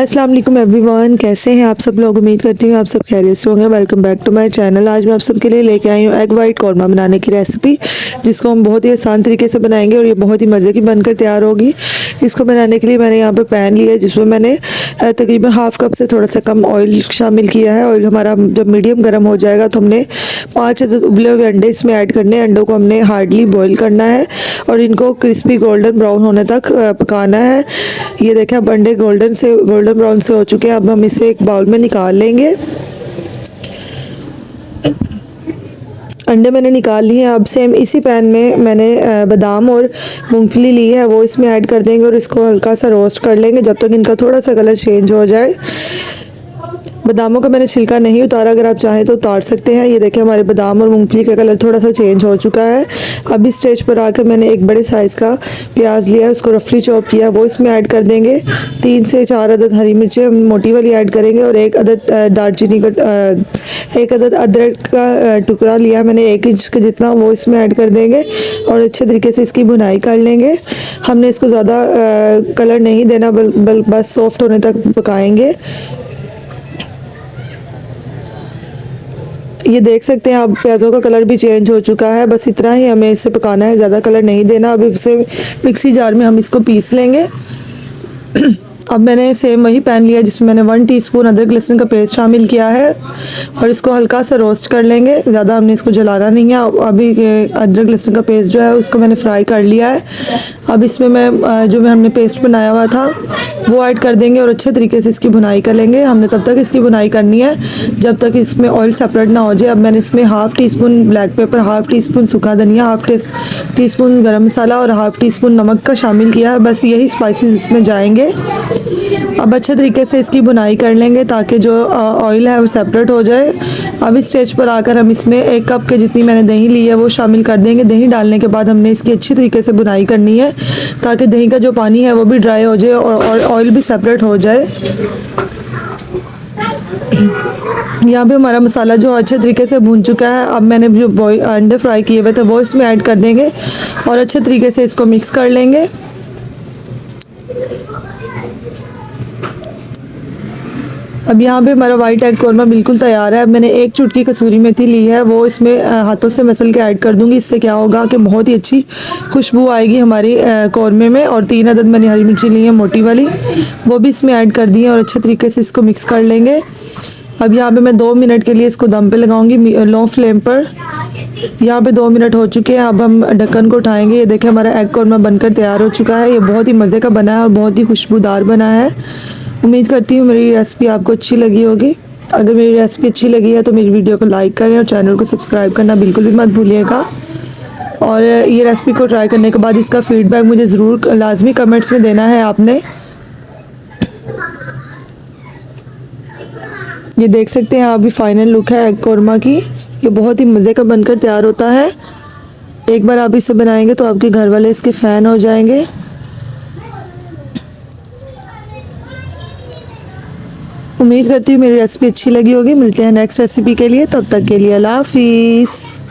अस्सलाम वालेकुम एवरीवन, कैसे हैं आप सब लोग। उम्मीद करती हूँ आप सब खैरियत से होंगे। Welcome back to my channel. आज मैं आप सबके लिए लेके आई हूँ एग वाइट कौरमा बनाने की रेसिपी, जिसको हम बहुत ही आसान तरीके से बनाएंगे और ये बहुत ही मज़े की बनकर तैयार होगी। इसको बनाने के लिए मैंने यहाँ पे पैन लिया है, जिसमें मैंने तकरीबन हाफ़ कप से थोड़ा सा कम ऑयल शामिल किया है। ऑयल हमारा जब मीडियम गर्म हो जाएगा तो हमने 5 अदद उबले हुए अंडे इसमें ऐड करने हैं। अंडों को हमने हार्डली बॉईल करना है और इनको क्रिस्पी गोल्डन ब्राउन होने तक पकाना है। ये देखें, अब अंडे गोल्डन ब्राउन से हो चुके हैं। अब हम इसे एक बाउल में निकाल लेंगे। अंडे मैंने निकाल लिए हैं। अब सेम इसी पैन में मैंने बादाम और मूंगफली ली है, वो इसमें ऐड कर देंगे और इसको हल्का सा रोस्ट कर लेंगे जब तक इनका थोड़ा सा कलर चेंज हो जाए। बादामों का मैंने छिलका नहीं उतारा, अगर आप चाहें तो उतार सकते हैं। ये देखें, हमारे बादाम और मूंगफली का कलर थोड़ा सा चेंज हो चुका है। अब इस स्टेज पर आकर मैंने एक बड़े साइज़ का प्याज लिया है, उसको रफली चॉप किया, वो इसमें ऐड कर देंगे। 3 से 4 अदद हरी मिर्चें मोटी वाली ऐड करेंगे और एक अदद अदरक का टुकड़ा लिया मैंने 1 इंच का जितना, वो इसमें ऐड कर देंगे और अच्छे तरीके से इसकी भुनाई कर लेंगे। हमने इसको ज़्यादा कलर नहीं देना, बस सॉफ्ट होने तक पकाएंगे। ये देख सकते हैं आप, प्याज़ों का कलर भी चेंज हो चुका है। बस इतना ही हमें इसे पकाना है, ज़्यादा कलर नहीं देना। अब इसे मिक्सी जार में हम इसको पीस लेंगे। अब मैंने सेम वही पैन लिया जिसमें मैंने 1 टीस्पून अदरक लहसुन का पेस्ट शामिल किया है और इसको हल्का सा रोस्ट कर लेंगे। ज़्यादा हमने इसको जलाना नहीं है। अभी अदरक लहसुन का पेस्ट जो है उसको मैंने फ्राई कर लिया है। अब इसमें हमने पेस्ट बनाया हुआ था वो ऐड कर देंगे और अच्छे तरीके से इसकी भुनाई कर लेंगे। हमने तब तक इसकी भुनाई करनी है जब तक इसमें ऑयल सेपरेट ना हो जाए। अब मैंने इसमें half teaspoon black pepper, half teaspoon सूखा धनिया, हाफ़ टीस्पून गरम मसाला और हाफ़ टीस्पून नमक का शामिल किया है। बस यही स्पाइसेस इसमें जाएंगे। अब अच्छे तरीके से इसकी भुनाई कर लेंगे ताकि जो ऑयल है वो सेपरेट हो जाए। अब इस स्टेज पर आकर हम इसमें 1 कप के जितनी मैंने दही ली है वो शामिल कर देंगे। दही डालने के बाद हमने इसकी अच्छी तरीके से भुनाई करनी है ताकि दही का जो पानी है वो भी ड्राई हो जाए और ऑयल भी सेपरेट हो जाए। यहाँ पे हमारा मसाला जो अच्छे तरीके से भून चुका है। अब मैंने जो अंडे फ्राई किए हुए थे वो इसमें ऐड कर देंगे और अच्छे तरीके से इसको मिक्स कर लेंगे। अब यहाँ पे हमारा वाइट एग कौरमा बिल्कुल तैयार है। अब मैंने 1 चुटकी कसूरी मेथी ली है, वो इसमें हाथों से मसल के ऐड कर दूंगी। इससे क्या होगा कि बहुत ही अच्छी खुशबू आएगी हमारी कौरमे में। और 3 अदद मैंने हरी मिर्ची ली है मोटी वाली, वो भी इसमें ऐड कर दी है और अच्छे तरीके से इसको मिक्स कर लेंगे। अब यहाँ पे मैं 2 मिनट के लिए इसको दम पे लगाऊंगी लो फ्लेम पर। यहाँ पे 2 मिनट हो चुके हैं। अब हम ढक्कन को उठाएंगे। ये देखें, हमारा एग कौरमा बनकर तैयार हो चुका है। ये बहुत ही मज़े का बना है और बहुत ही खुशबूदार बना है। उम्मीद करती हूँ मेरी रेसिपी आपको अच्छी लगी होगी। अगर मेरी रेसिपी अच्छी लगी है तो मेरी वीडियो को लाइक करें और चैनल को सब्सक्राइब करना बिल्कुल भी मत भूलिएगा। और ये रेसिपी को ट्राई करने के बाद इसका फ़ीडबैक मुझे ज़रूर लाजमी कमेंट्स में देना है आपने। ये देख सकते हैं आप, भी फाइनल लुक है एग कौरमा की। ये बहुत ही मज़े का बनकर तैयार होता है। एक बार आप इसे बनाएंगे तो आपके घर वाले इसके फ़ैन हो जाएंगे। उम्मीद करती हूँ मेरी रेसिपी अच्छी लगी होगी। मिलते हैं नेक्स्ट रेसिपी के लिए, तब तक के लिए अल्लाह हाफिज़।